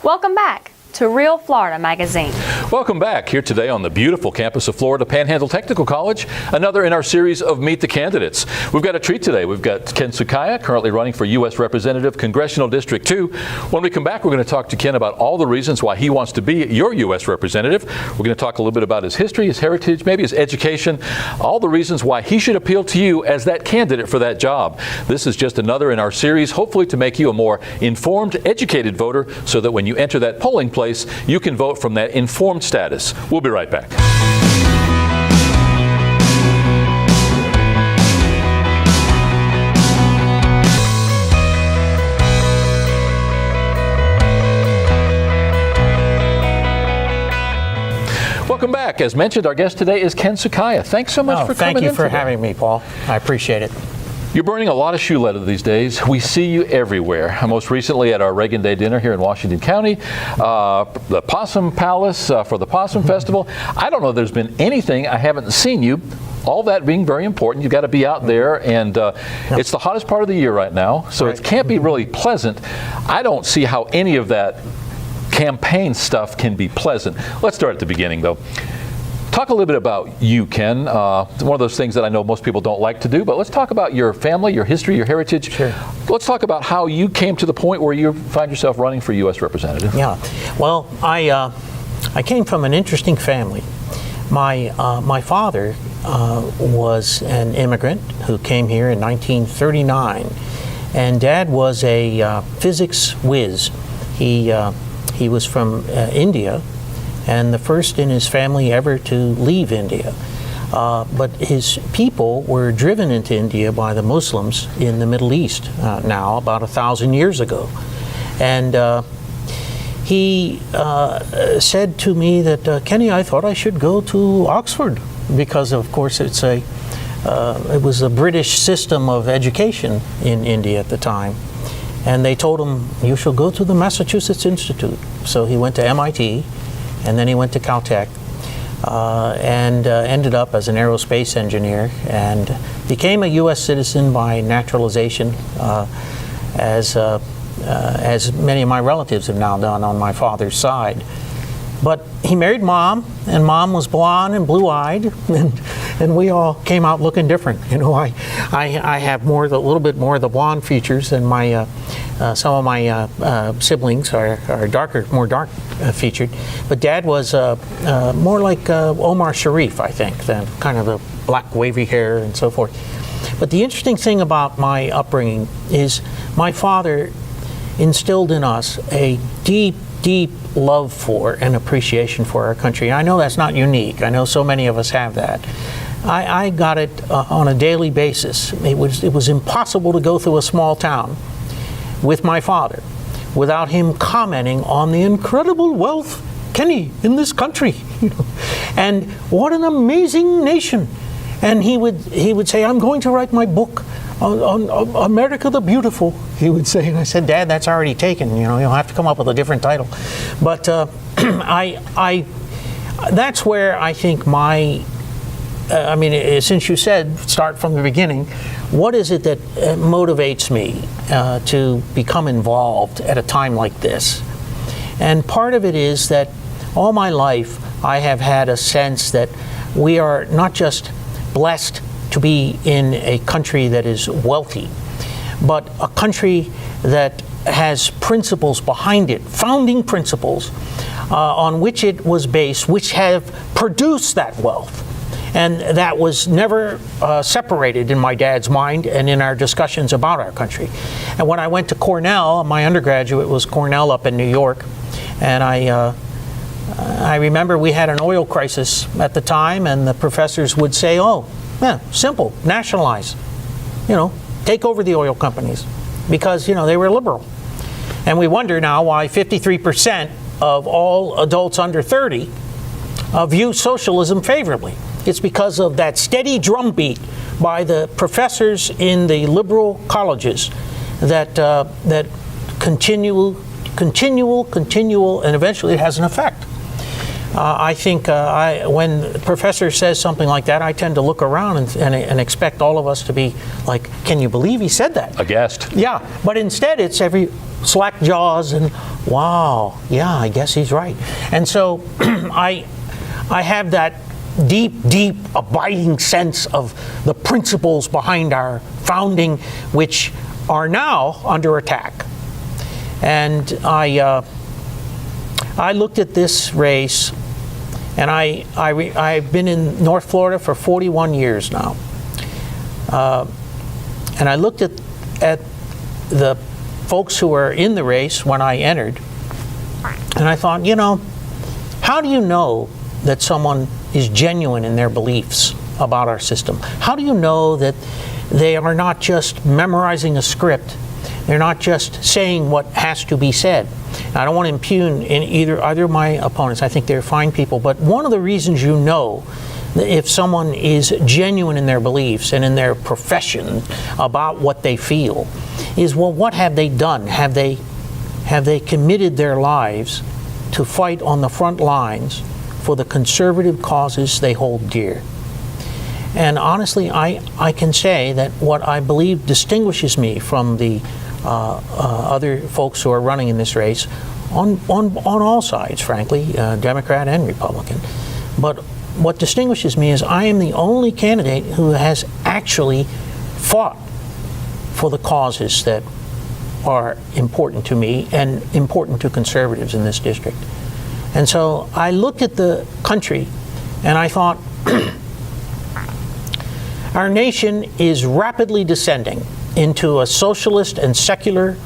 Welcome back to Real Florida Magazine. Welcome back here today on the beautiful campus of Florida Panhandle Technical College, another in our series of Meet the Candidates. We've got a treat today. We've got Ken Sukhia, currently running for U.S. Representative, Congressional District 2. When we come back, we're going to talk to Ken about all the reasons why he wants to be your U.S. Representative. We're going to talk a little bit about his history, his heritage, maybe his education, all the reasons why he should appeal to you as that candidate for that job. This is just another in our series, hopefully to make you a more informed, educated voter so that when you enter that polling place, you can vote from that informed status. We'll be right back. Welcome back. As mentioned, our guest today is Ken Sukhia. Thanks so much for coming in. Thank you for today. having me, Paul. I appreciate it. You're burning a lot of shoe leather these days. We see you everywhere. Most recently at our Reagan Day dinner here in Washington County, the Possum Palace for the Possum Festival. I don't know if there's been anything I haven't seen you. All that being very important, you've got to be out there, and it's the hottest part of the year right now, so it can't be really pleasant. I don't see how any of that campaign stuff can be pleasant. Let's start at the beginning, though. Talk a little bit about you, Ken. One of those things that I know most people don't like to do, but let's talk about your family, your history, your heritage. Sure. Let's talk about how you came to the point where you find yourself running for U.S. Representative. Yeah. Well, I came from an interesting family. My father was an immigrant who came here in 1939, and Dad was a physics whiz. He was from India, and the first in his family ever to leave India. But his people were driven into India by the Muslims in the Middle East now, about 1,000 years ago. And he said to me that, Kenny, I thought I should go to Oxford, because of course it was a British system of education in India at the time. And they told him, you shall go to the Massachusetts Institute. So he went to MIT, and then he went to Caltech, and ended up as an aerospace engineer, and became a U.S. citizen by naturalization, as many of my relatives have now done on my father's side. But he married Mom, and Mom was blonde and blue-eyed, and we all came out looking different. You know, I have a little bit more of the blonde features than my some of my siblings are more dark featured. But Dad was more like Omar Sharif, I think, than kind of the black wavy hair and so forth. But the interesting thing about my upbringing is my father instilled in us a deep love for and appreciation for our country. I know that's not unique. I know so many of us have that. I got it on a daily basis. It was impossible to go through a small town with my father without him commenting on the incredible wealth, Kenny, in this country. And what an amazing nation. And he would say, I'm going to write my book on America the Beautiful, he would say. And I said, Dad, that's already taken. You'll have to come up with a different title. But that's where I think since you said start from the beginning, what is it that motivates me to become involved at a time like this? And part of it is that all my life I have had a sense that we are not just blessed to be in a country that is wealthy, but a country that has principles behind it, founding principles on which it was based, which have produced that wealth. And that was never separated in my dad's mind and in our discussions about our country. And when I went to Cornell, my undergraduate was Cornell up in New York, and I remember we had an oil crisis at the time, and the professors would say, oh, yeah, simple, nationalize, take over the oil companies, because, they were liberal. And we wonder now why 53% of all adults under 30 view socialism favorably. It's because of that steady drumbeat by the professors in the liberal colleges that continual, and eventually it has an effect. I think when a professor says something like that, I tend to look around and expect all of us to be like, can you believe he said that? Aghast. Yeah, but instead it's slack jaws and, wow, yeah, I guess he's right. And so I have that deep, abiding sense of the principles behind our founding, which are now under attack. And I looked at this race, and I've been in North Florida for 41 years now. And I looked at the folks who were in the race when I entered, and I thought, how do you know that someone is genuine in their beliefs about our system? How do you know that they are not just memorizing a script? They're not just saying what has to be said. I don't want to impugn in either of my opponents. I think they're fine people. But one of the reasons you know if someone is genuine in their beliefs and in their profession about what they feel is, well, what have they done? Have they committed their lives to fight on the front lines for the conservative causes they hold dear? And honestly, I can say that what I believe distinguishes me from the other folks who are running in this race, on all sides, frankly, Democrat and Republican, but what distinguishes me is I am the only candidate who has actually fought for the causes that are important to me and important to conservatives in this district. And so I looked at the country and I thought, our nation is rapidly descending into a socialist and secular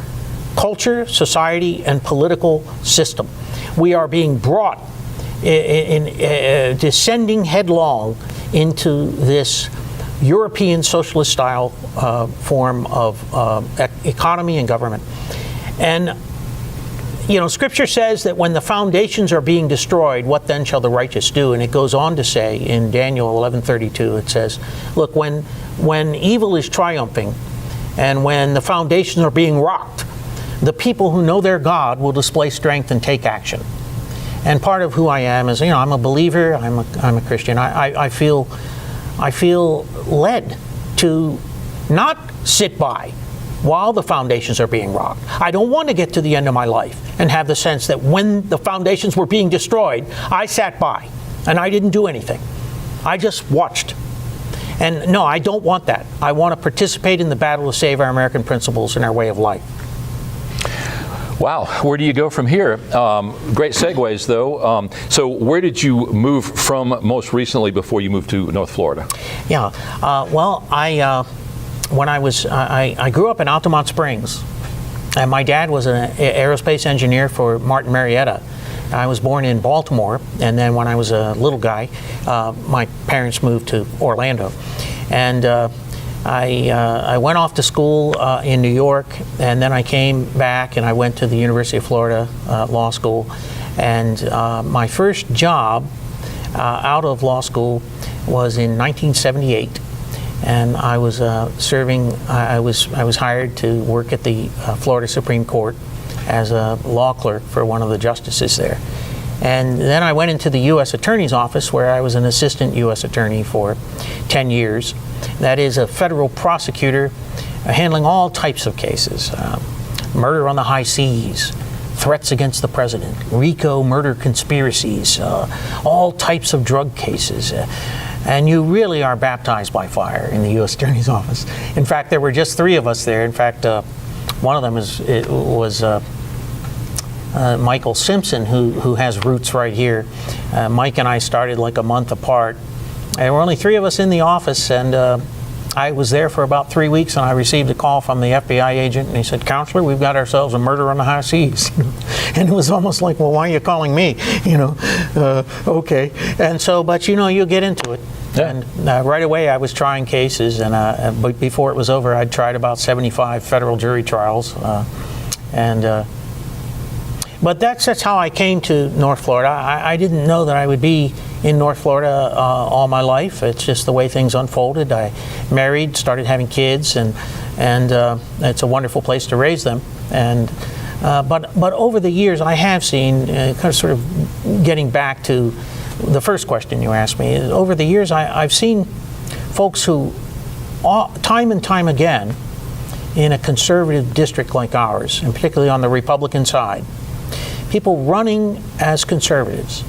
culture, society, and political system. We are being brought descending headlong into this European socialist style form of economy and government. And Scripture says that when the foundations are being destroyed, what then shall the righteous do? And it goes on to say in Daniel 11:32, it says, look, when evil is triumphing and when the foundations are being rocked, the people who know their God will display strength and take action. And part of who I am is, I'm a believer, I'm a Christian. I feel led to not sit by while the foundations are being rocked. I don't want to get to the end of my life and have the sense that when the foundations were being destroyed, I sat by and I didn't do anything. I just watched. And no, I don't want that. I want to participate in the battle to save our American principles and our way of life. Wow, where do you go from here? Great segues, though. So where did you move from most recently before you moved to North Florida? Yeah, well, when I grew up in Altamont Springs, and my dad was an aerospace engineer for Martin Marietta. I was born in Baltimore, and then when I was a little guy, my parents moved to Orlando. And I went off to school in New York, and then I came back and I went to the University of Florida Law School. And my first job out of law school was in 1978. And I was I was hired to work at the Florida Supreme Court as a law clerk for one of the justices there. And then I went into the U.S. Attorney's Office, where I was an assistant U.S. attorney for 10 years. That is a federal prosecutor handling all types of cases. Murder on the high seas, threats against the president, RICO murder conspiracies, all types of drug cases. And you really are baptized by fire in the U.S. Attorney's Office. In fact, there were just 3 of us there. In fact, one of them was Michael Simpson, who has roots right here. Mike and I started like a month apart. There were only 3 of us in the office, and I was there for about 3 weeks, and I received a call from the FBI agent, and he said, "Counselor, we've got ourselves a murder on the high seas." And it was almost like, well, why are you calling me? Okay. And so, but you get into it. Yeah. And right away I was trying cases, and but before it was over, I'd tried about 75 federal jury trials. But that's how I came to North Florida. I didn't know that I would be in North Florida all my life. It's just the way things unfolded. I married, started having kids, and it's a wonderful place to raise them. And but over the years, I have seen, kind of sort of getting back to the first question you asked me, over the years I've seen folks who, time and time again, in a conservative district like ours, and particularly on the Republican side, people running as conservatives.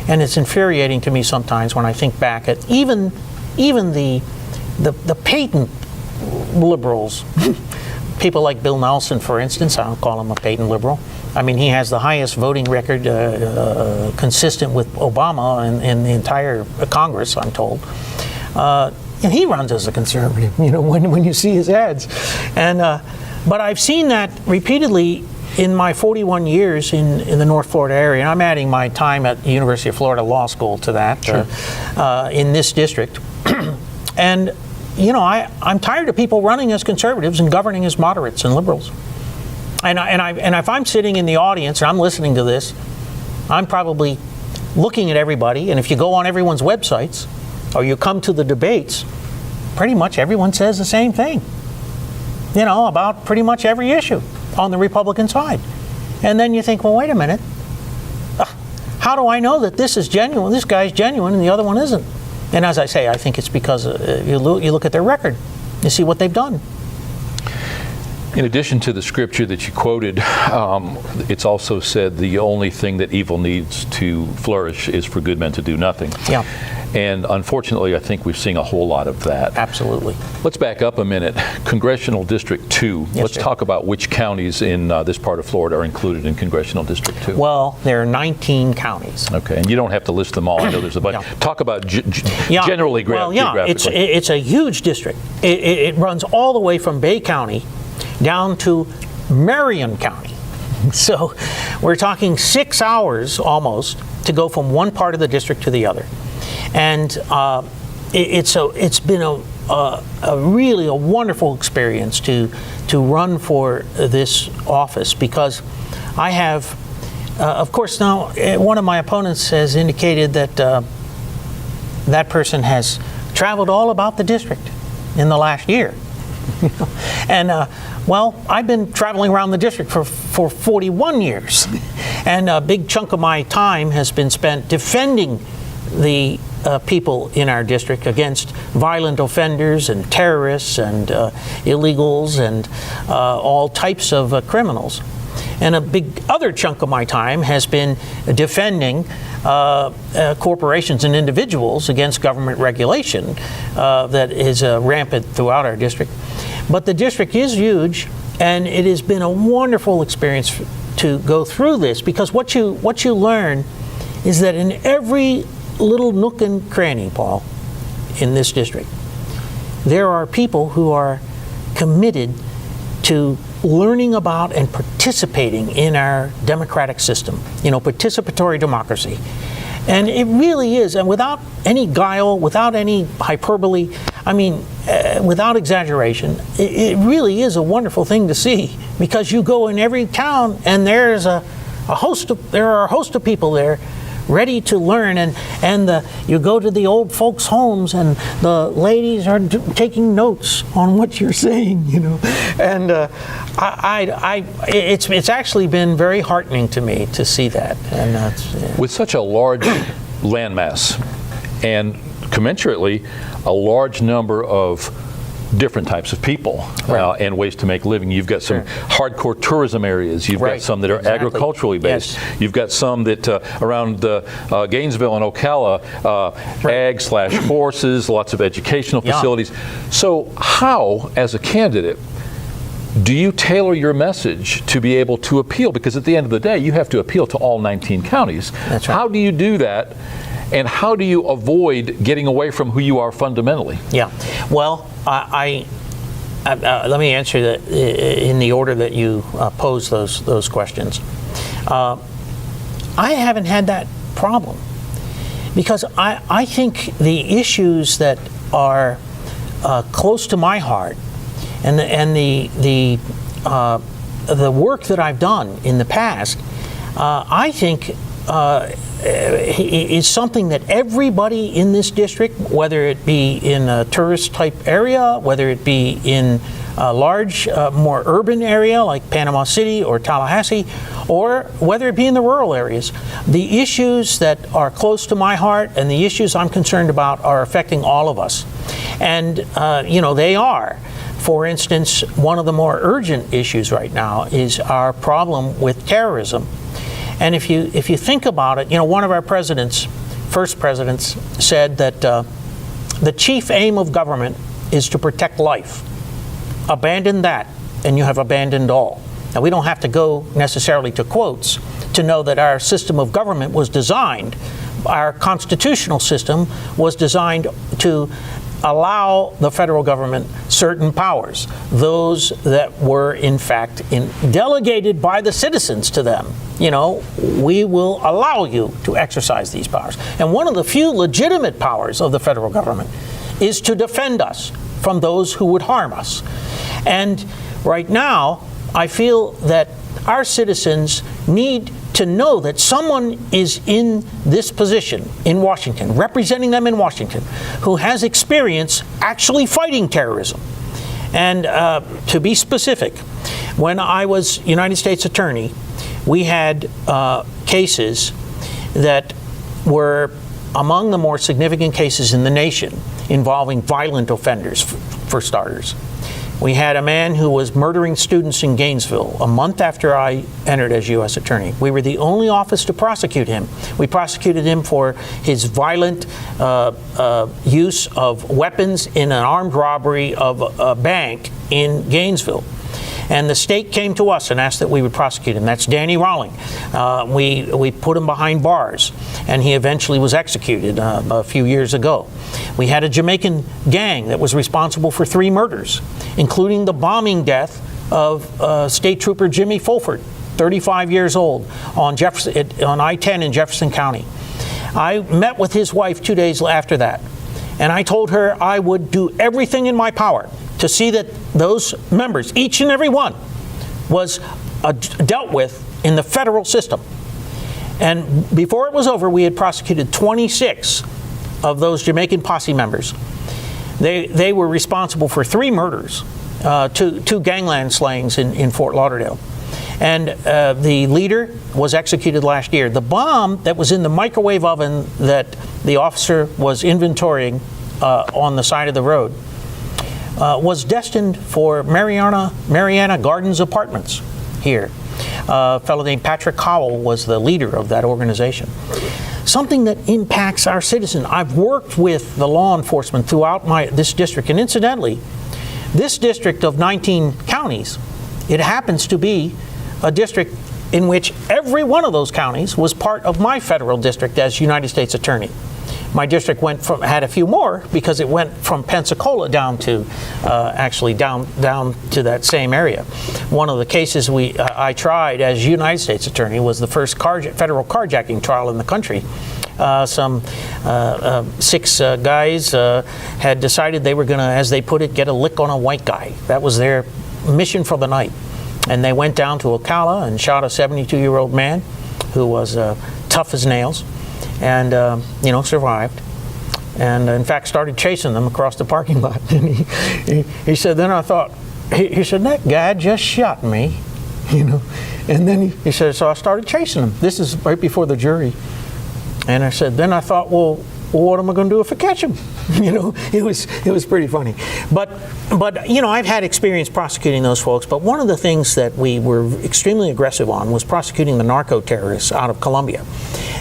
And it's infuriating to me sometimes when I think back at even the patent liberals, people like Bill Nelson, for instance. I don't call him a patent liberal. I mean, he has the highest voting record consistent with Obama in the entire Congress, I'm told. And he runs as a conservative, when you see his ads. And but I've seen that repeatedly in my 41 years in the North Florida area, and I'm adding my time at the University of Florida Law School to that, sure. In this district. And I'm tired of people running as conservatives and governing as moderates and liberals. And if I'm sitting in the audience and I'm listening to this, I'm probably looking at everybody. And if you go on everyone's websites or you come to the debates, pretty much everyone says the same thing, about pretty much every issue on the Republican side. And then you think, well, wait a minute. How do I know that this is genuine? This guy's genuine and the other one isn't. And as I say, I think it's because you look at their record, you see what they've done. In addition to the scripture that you quoted, it's also said the only thing that evil needs to flourish is for good men to do nothing. Yeah. And unfortunately, I think we're seeing a whole lot of that. Absolutely. Let's back up a minute. Congressional District 2. Yes, Let's sir. talk about which counties in this part of Florida are included in Congressional District 2. Well, there are 19 counties. Okay, and you don't have to list them all. I know there's a bunch. Yeah. Talk about generally geographically. It's a huge district. It runs all the way from Bay County down to Marion County. So we're talking 6 hours almost to go from one part of the district to the other. And it's been a really wonderful experience to run for this office, because I have, of course, now one of my opponents has indicated that that person has traveled all about the district in the last year. And well, I've been traveling around the district for 41 years, and a big chunk of my time has been spent defending the people in our district against violent offenders and terrorists and illegals and all types of criminals. And a big other chunk of my time has been defending corporations and individuals against government regulation that is rampant throughout our district. But the district is huge, and it has been a wonderful experience to go through this, because what you learn is that in every little nook and cranny, Paul, in this district, there are people who are committed to learning about and participating in our democratic system, participatory democracy. And it really is, and without any guile, without any hyperbole, without exaggeration, it really is a wonderful thing to see, because you go in every town and there's there are a host of people there ready to learn, and you go to the old folks' homes and the ladies are taking notes on what you're saying, and it's actually been very heartening to me to see that. And that's, with such a large landmass and commensurately a large number of different types of people, right. And ways to make a living. You've got some hardcore tourism areas. You've right. got some that are exactly. agriculturally based. Yes. You've got some that around Gainesville and Ocala, ag/horses, lots of educational facilities. So how, as a candidate, do you tailor your message to be able to appeal? Because at the end of the day, you have to appeal to all 19 counties. That's right. How do you do that? And how do you avoid getting away from who you are fundamentally? Yeah, well, let me answer that in the order that you pose those questions. I haven't had that problem, because I think the issues that are close to my heart, and the work that I've done in the past, I think is something that everybody in this district, whether it be in a tourist type area, whether it be in a large, more urban area like Panama City or Tallahassee, or whether it be in the rural areas, the issues that are close to my heart and the issues I'm concerned about are affecting all of us. And, they are For instance, one of the more urgent issues right now is our problem with terrorism. And if you think about it, one of our first presidents, said that the chief aim of government is to protect life. Abandon that, and you have abandoned all. Now, we don't have to go necessarily to quotes to know that our system of government was designed, our constitutional system was designed to allow the federal government certain powers, those that were in fact delegated by the citizens to them. We will allow you to exercise these powers. And one of the few legitimate powers of the federal government is to defend us from those who would harm us. And right now, I feel that our citizens need to know that someone is in this position in Washington, representing them in Washington, who has experience actually fighting terrorism. And to be specific, when I was United States Attorney, we had cases that were among the more significant cases in the nation involving violent offenders, for starters. We had a man who was murdering students in Gainesville a month after I entered as U.S. Attorney. We were the only office to prosecute him. We prosecuted him for his violent use of weapons in an armed robbery of a bank in Gainesville. And the state came to us and asked that we would prosecute him. That's Danny Rawling. We put him behind bars, and he eventually was executed a few years ago. We had a Jamaican gang that was responsible for 3 murders, including the bombing death of State Trooper Jimmy Fulford, 35 years old, on I-10 in Jefferson County. I met with his wife 2 days after that, and I told her I would do everything in my power to see that those members, each and every one, was dealt with in the federal system. And before it was over, we had prosecuted 26 of those Jamaican posse members. They were responsible for 3 murders, 2 gangland slayings in Fort Lauderdale. And the leader was executed last year. The bomb that was in the microwave oven that the officer was inventorying on the side of the road was destined for Mariana Gardens Apartments here. A fellow named Patrick Cowell was the leader of that organization. Something that impacts our citizens. I've worked with the law enforcement throughout this district, and incidentally, this district of 19 counties, it happens to be a district in which every one of those counties was part of my federal district as United States Attorney. My district had a few more because it went from Pensacola down to down to that same area. One of the cases I tried as United States Attorney was the first federal carjacking trial in the country. Some 6 guys had decided they were going to, as they put it, get a lick on a white guy. That was their mission for the night. And they went down to Ocala and shot a 72-year-old man who was tough as nails. And survived, and in fact started chasing them across the parking lot. And he said, then I thought, he said, that guy just shot me, And then he said, so I started chasing him. This is right before the jury. And I said, then I thought, well, what am I going to do if I catch him? It was pretty funny. But I've had experience prosecuting those folks. But one of the things that we were extremely aggressive on was prosecuting the narco terrorists out of Colombia.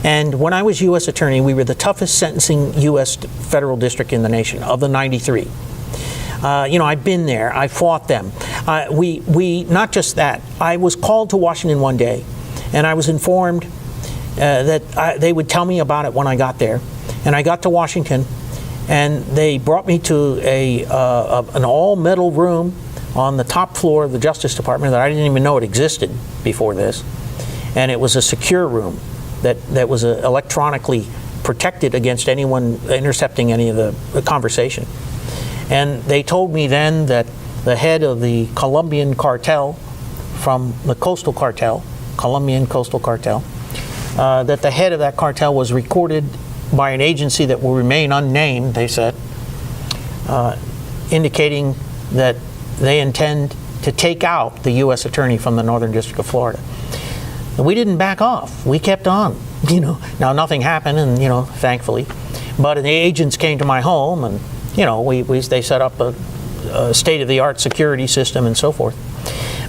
And when I was U.S. Attorney, we were the toughest sentencing U.S. federal district in the nation of the 93. I've been there. I fought them. We not just that. I was called to Washington one day, and I was informed that they would tell me about it when I got there. And I got to Washington, and they brought me to an all-metal room on the top floor of the Justice Department that I didn't even know it existed before this. And it was a secure room that was electronically protected against anyone intercepting any of the conversation. And they told me then that the head of the Colombian cartel, from the coastal cartel, Colombian coastal cartel, that the head of that cartel was recorded by an agency that will remain unnamed, they said, indicating that they intend to take out the U.S. Attorney from the Northern District of Florida. We didn't back off. We kept on. Now nothing happened, and thankfully, but the agents came to my home, and they set up state-of-the-art security system and so forth.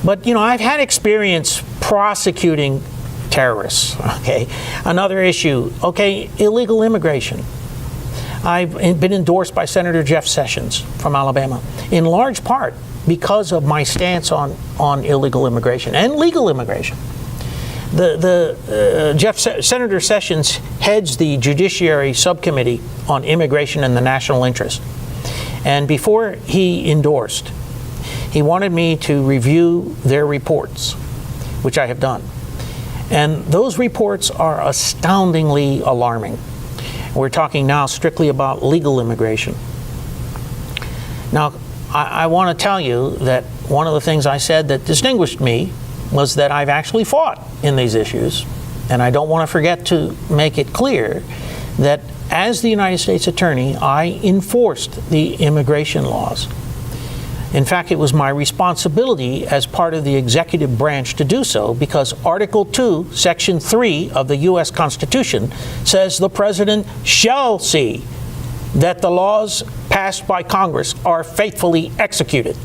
But, I've had experience prosecuting terrorists, okay? Another issue, okay, illegal immigration. I've been endorsed by Senator Jeff Sessions from Alabama, in large part because of my stance on illegal immigration and legal immigration. Senator Sessions heads the Judiciary Subcommittee on Immigration and the National Interest. And before he endorsed, he wanted me to review their reports, which I have done. And those reports are astoundingly alarming. We're talking now strictly about legal immigration. Now, I want to tell you that one of the things I said that distinguished me was that I've actually fought in these issues. And I don't want to forget to make it clear that as the United States Attorney, I enforced the immigration laws. In fact, it was my responsibility as part of the executive branch to do so, because Article 2, Section 3 of the U.S. Constitution says the President shall see that the laws passed by Congress are faithfully executed.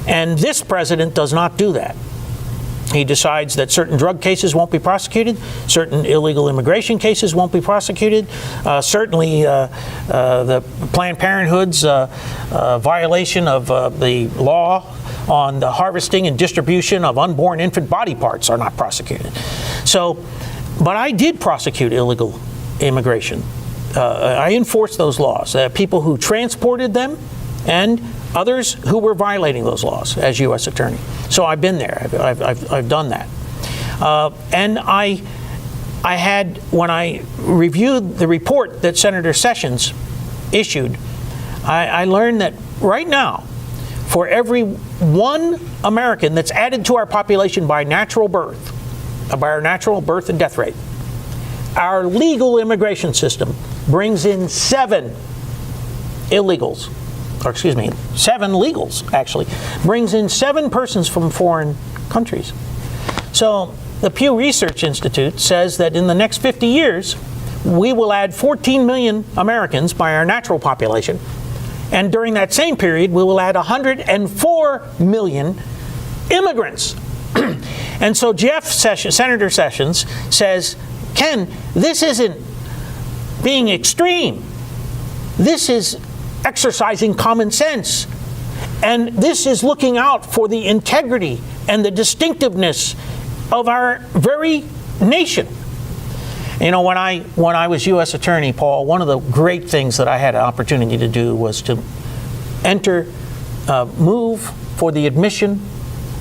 And this President does not do that. He decides that certain drug cases won't be prosecuted, certain illegal immigration cases won't be prosecuted, certainly the Planned Parenthood's violation of the law on the harvesting and distribution of unborn infant body parts are not prosecuted. But I did prosecute illegal immigration. I enforced those laws. People who transported them and others who were violating those laws as U.S. Attorney. So I've been there. I've done that. And I had, when I reviewed the report that Senator Sessions issued, I learned that right now, for every one American that's added to our population by natural birth, by our natural birth and death rate, our legal immigration system brings in 7 illegals. Or excuse me, 7 legals, actually, brings in 7 persons from foreign countries. So the Pew Research Institute says that in the next 50 years, we will add 14 million Americans by our natural population. And during that same period, we will add 104 million immigrants. And so Senator Sessions says, Ken, this isn't being extreme. This is exercising common sense. And this is looking out for the integrity and the distinctiveness of our very nation. When I was U.S. Attorney, Paul, one of the great things that I had an opportunity to do was to move for the admission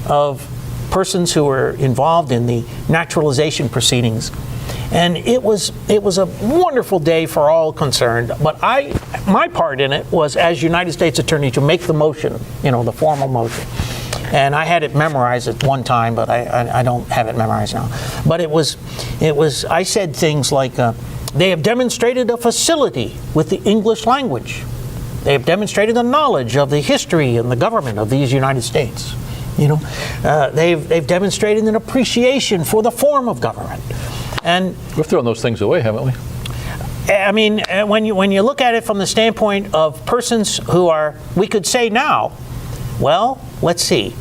of persons who were involved in the naturalization proceedings. And it was a wonderful day for all concerned. But my part in it was, as United States Attorney, to make the motion, the formal motion. And I had it memorized at one time, but I don't have it memorized now. But it was I said things like, they have demonstrated a facility with the English language. They have demonstrated a knowledge of the history and the government of these United States. They've demonstrated an appreciation for the form of government. And we've thrown those things away, haven't we? I mean, when you look at it from the standpoint of persons who are, we could say now, well, let's see,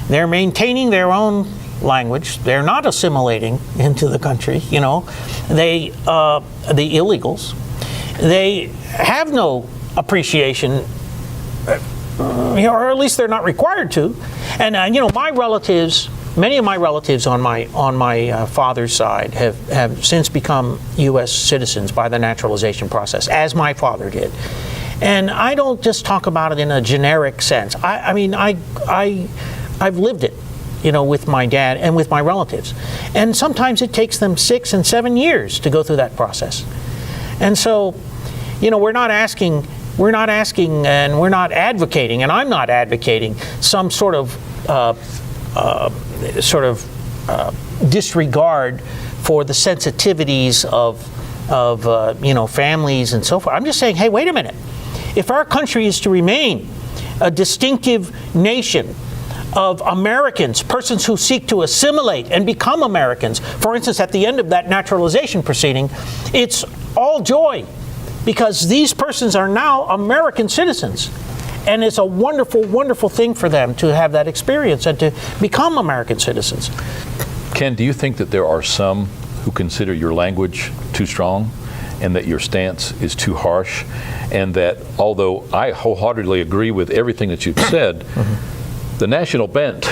they're maintaining their own language. They're not assimilating into the country. The illegals, they have no appreciation, or at least they're not required to. And my relatives. Many of my relatives on my father's side have since become U.S. citizens by the naturalization process, as my father did. And I don't just talk about it in a generic sense. I've lived it, with my dad and with my relatives. And sometimes it takes them 6 and 7 years to go through that process. And so, we're not asking, and we're not advocating, and I'm not advocating some sort of disregard for the sensitivities of families and so forth. I'm just saying, hey, wait a minute. If our country is to remain a distinctive nation of Americans, persons who seek to assimilate and become Americans, for instance, at the end of that naturalization proceeding, it's all joy, because these persons are now American citizens. And it's a wonderful, wonderful thing for them to have that experience and to become American citizens. Ken, do you think that there are some who consider your language too strong and that your stance is too harsh, and that although I wholeheartedly agree with everything that you've said, the national bent,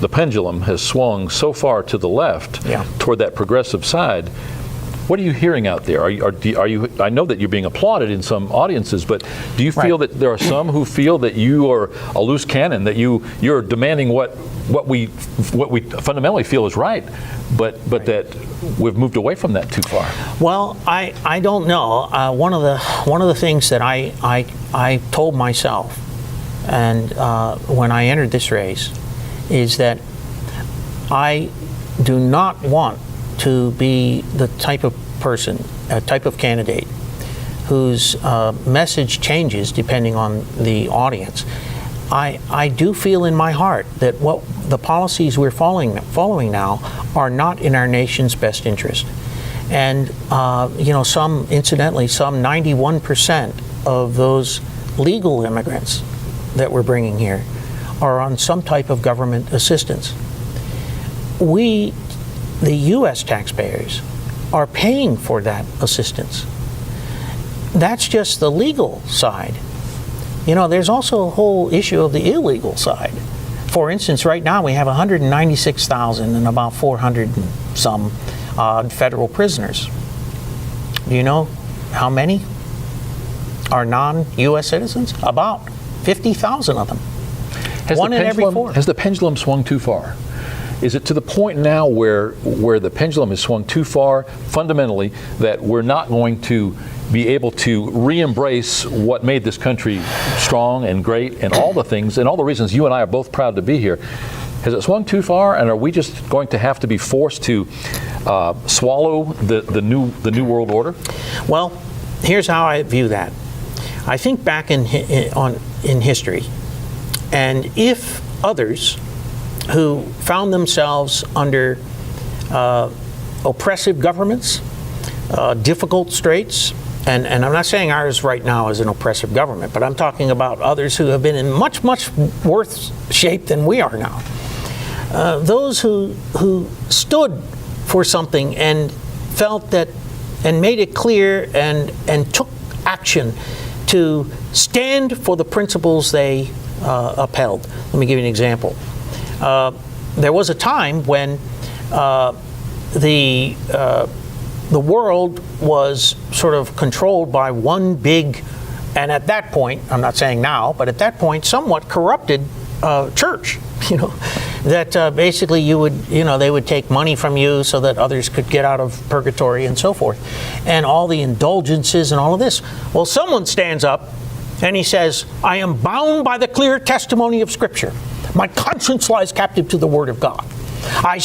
the pendulum has swung so far to the left toward that progressive side? What are you hearing out there? Are you? I know that you're being applauded in some audiences, but do you feel that there are some who feel that you are a loose cannon, that you're demanding what we fundamentally feel is right, but that we've moved away from that too far? Well, I don't know. One of the things that I told myself, and when I entered this race, is that I do not want to be the type of person, a type of candidate whose message changes depending on the audience. I do feel in my heart that what the policies we're following now are not in our nation's best interest. And incidentally, some 91% of those legal immigrants that we're bringing here are on some type of government assistance. We, the U.S. taxpayers, are paying for that assistance. That's just the legal side. There's also a whole issue of the illegal side. For instance, right now we have 196,000 and about 400 and some federal prisoners. Do you know how many are non-U.S. citizens? About 50,000 of them. One in every four. Has the pendulum swung too far? Is it to the point now where the pendulum has swung too far fundamentally that we're not going to be able to re-embrace what made this country strong and great and all the things and all the reasons you and I are both proud to be here? Has it swung too far, and are we just going to have to be forced to swallow the new world order? Well, here's how I view that. I think back in history, and if others who found themselves under oppressive governments, difficult straits, and I'm not saying ours right now is an oppressive government, but I'm talking about others who have been in much, much worse shape than we are now. Those who stood for something and felt that, and made it clear and took action to stand for the principles they upheld. Let me give you an example. There was a time when the world was sort of controlled by one big, and at that point, I'm not saying now, but at that point, somewhat corrupted church. That basically they would take money from you so that others could get out of purgatory and so forth, and all the indulgences and all of this. Well, someone stands up and he says, "I am bound by the clear testimony of Scripture. My conscience lies captive to the Word of God. I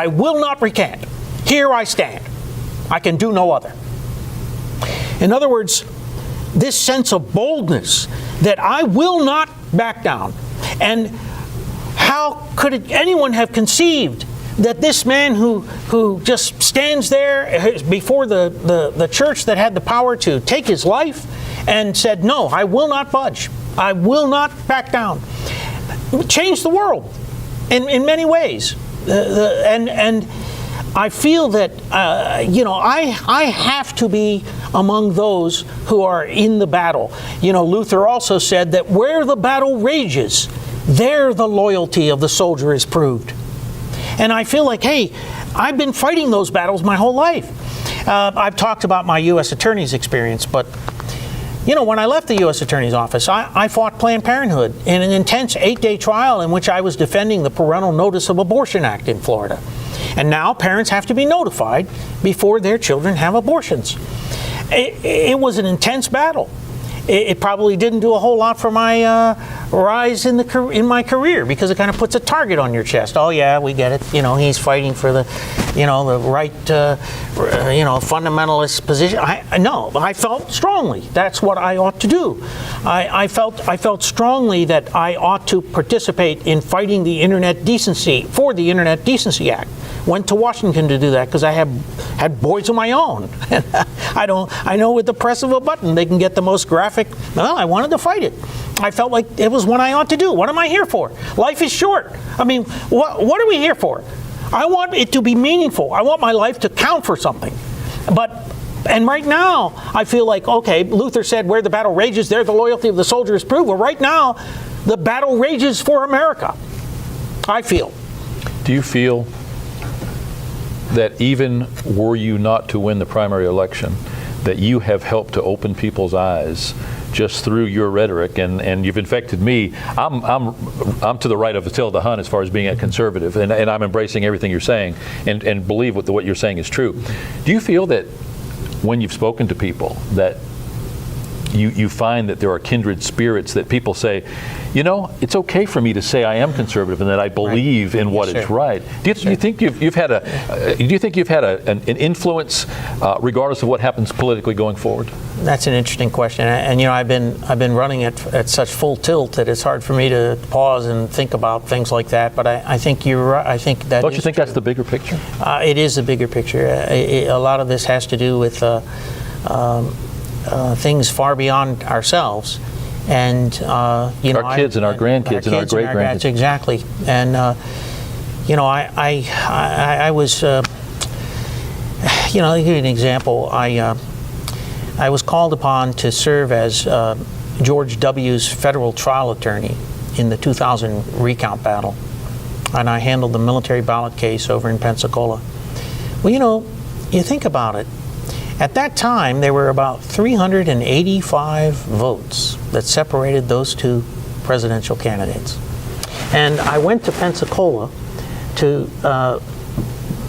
will not recant. Here I stand. I can do no other." In other words, this sense of boldness that I will not back down. And how could anyone have conceived that this man who just stands there before the church that had the power to take his life and said, "No, I will not budge. I will not back down," changed the world in many ways. And I feel that I have to be among those who are in the battle. Luther also said that where the battle rages, there the loyalty of the soldier is proved. And I feel like, hey, I've been fighting those battles my whole life. I've talked about my U.S. Attorney's experience, but when I left the U.S. Attorney's Office, I fought Planned Parenthood in an intense 8-day trial in which I was defending the Parental Notice of Abortion Act in Florida. And now parents have to be notified before their children have abortions. It was an intense battle. It probably didn't do a whole lot for my rise in my career, because it kind of puts a target on your chest. Oh yeah, we get it. He's fighting for the right, fundamentalist position. I felt strongly that's what I ought to do. I felt strongly that I ought to participate in fighting the Internet Decency Act. Went to Washington to do that because I had boys of my own. I know with the press of a button, they can get the most graphic. Well, I wanted to fight it. I felt like it was what I ought to do. What am I here for? Life is short. I mean, what are we here for? I want it to be meaningful. I want my life to count for something. And right now, I feel like, okay, Luther said, where the battle rages, there the loyalty of the soldier is proved. Well, right now, the battle rages for America, I feel. Do you feel that even were you not to win the primary election, that you have helped to open people's eyes just through your rhetoric, and you've infected me? I'm to the right of Attila the Hun as far as being a conservative, and I'm embracing everything you're saying and believe what you're saying is true. Do you feel that when you've spoken to people that you find that there are kindred spirits, that people say, you know, it's okay for me to say I am conservative and that I believe in what is right. Do you think you've had an influence regardless of what happens politically going forward? That's an interesting question, and you know, I've been running at such full tilt that it's hard for me to pause and think about things like that. But I think you're right. I think that. Don't you think that's the bigger picture? It is the bigger picture. A lot of this has to do with things far beyond ourselves, and you know, our kids and our grandkids and our great grandkids. Exactly, and you know, I was, you know, I'll give you an example. I was called upon to serve as George W.'s federal trial attorney in the 2000 recount battle, and I handled the military ballot case over in Pensacola. Well, you know, you think about it. At that time, there were about 385 votes that separated those two presidential candidates. And I went to Pensacola to,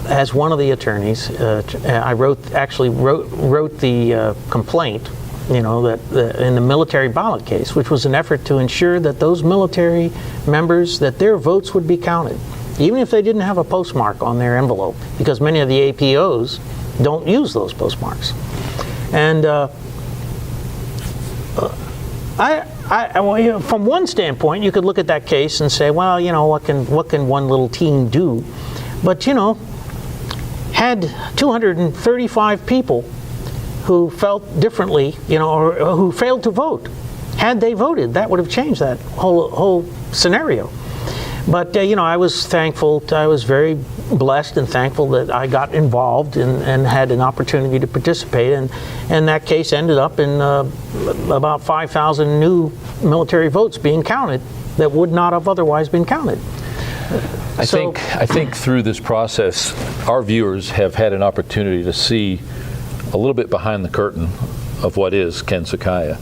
as one of the attorneys. I wrote the complaint, you know, that in the military ballot case, which was an effort to ensure that those military members, that their votes would be counted, even if they didn't have a postmark on their envelope, because many of the APOs don't use those postmarks. And from one standpoint, you could look at that case and say, well, you know, what can one little team do? But, you know, had 235 people who felt differently, you know, or who failed to vote, had they voted, that would have changed that whole scenario. But, you know, I was thankful, I was very blessed and thankful that I got involved and had an opportunity to participate. And that case ended up in about 5,000 new military votes being counted that would not have otherwise been counted. I think through this process, our viewers have had an opportunity to see a little bit behind the curtain of what is Ken Sukhia.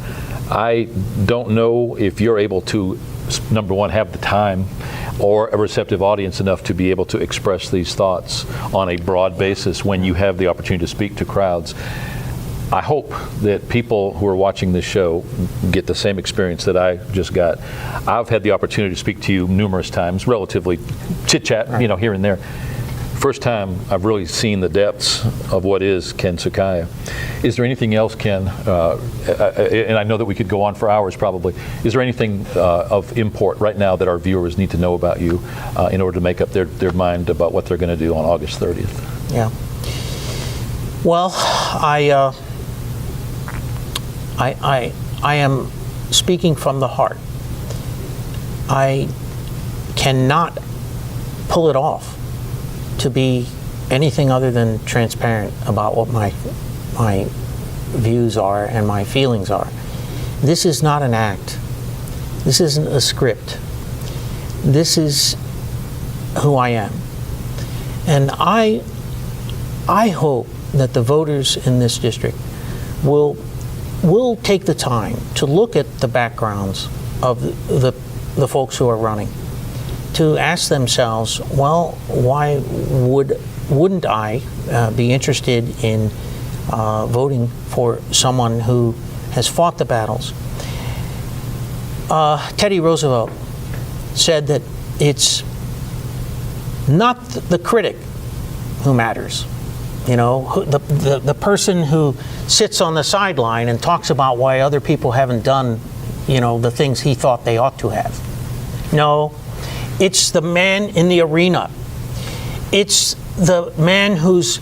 I don't know if you're able to, number one, have the time or a receptive audience enough to be able to express these thoughts on a broad basis when you have the opportunity to speak to crowds. I hope that people who are watching this show get the same experience that I just got. I've had the opportunity to speak to you numerous times, relatively chit-chat, you know, here and there. First time I've really seen the depths of what is Ken Sukhia. Is there anything else, Ken, and I know that we could go on for hours probably, is there anything of import right now that our viewers need to know about you in order to make up their mind about what they're going to do on August 30th? Yeah. Well, I am speaking from the heart. I cannot pull it off to be anything other than transparent about what my views are and my feelings are. This is not an act. This isn't a script. This is who I am. And I hope that the voters in this district will take the time to look at the backgrounds of the folks who are running, to ask themselves, well, why wouldn't I be interested in voting for someone who has fought the battles? Teddy Roosevelt said that it's not the critic who matters. You know, the person who sits on the sideline and talks about why other people haven't done, you know, the things he thought they ought to have. No, it's the man in the arena. It's the man who's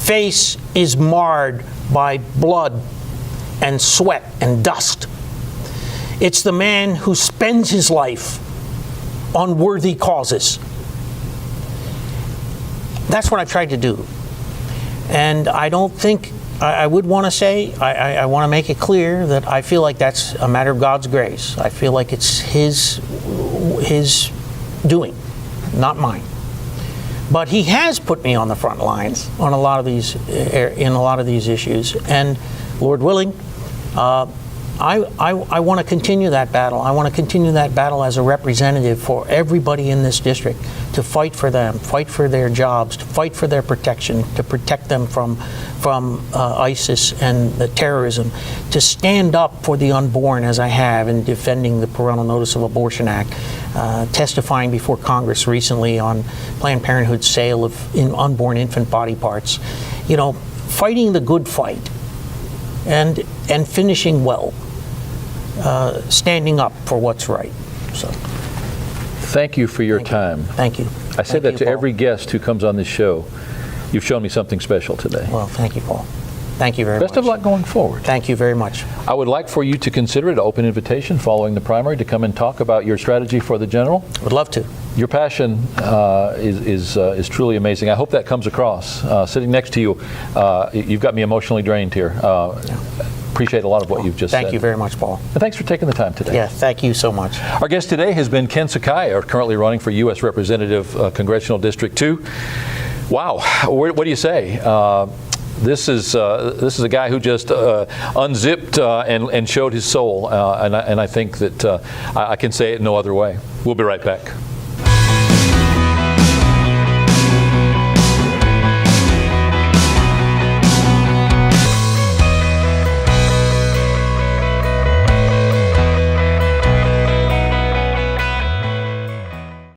face is marred by blood and sweat and dust. It's the man who spends his life on worthy causes. That's what I've tried to do. And I don't think, I would want to say, I want to make it clear that I feel like that's a matter of God's grace. I feel like it's His doing, not mine. But He has put me on the front lines on a lot of these, in a lot of these issues. And Lord willing, I want to continue that battle. I want to continue that battle as a representative for everybody in this district, to fight for them, fight for their jobs, to fight for their protection, to protect them from ISIS and the terrorism, to stand up for the unborn as I have in defending the Parental Notice of Abortion Act, testifying before Congress recently on Planned Parenthood's sale of unborn infant body parts. You know, fighting the good fight and finishing well. Standing up for what's right. So, thank you for your time. Thank you. I say that to every guest who comes on this show. You've shown me something special today. Well, thank you, Paul. Thank you very much. Best of luck going forward. Thank you very much. I would like for you to consider it an open invitation following the primary to come and talk about your strategy for the general. Would love to. Your passion is truly amazing. I hope that comes across. Sitting next to you, you've got me emotionally drained here. Appreciate a lot of what you've just said. Thank you very much, Paul. And thanks for taking the time today. Yeah, thank you so much. Our guest today has been Ken Sukhia, currently running for U.S. Representative, Congressional District 2. Wow, what do you say? This is a guy who just unzipped and showed his soul, and I think that I can say it no other way. We'll be right back.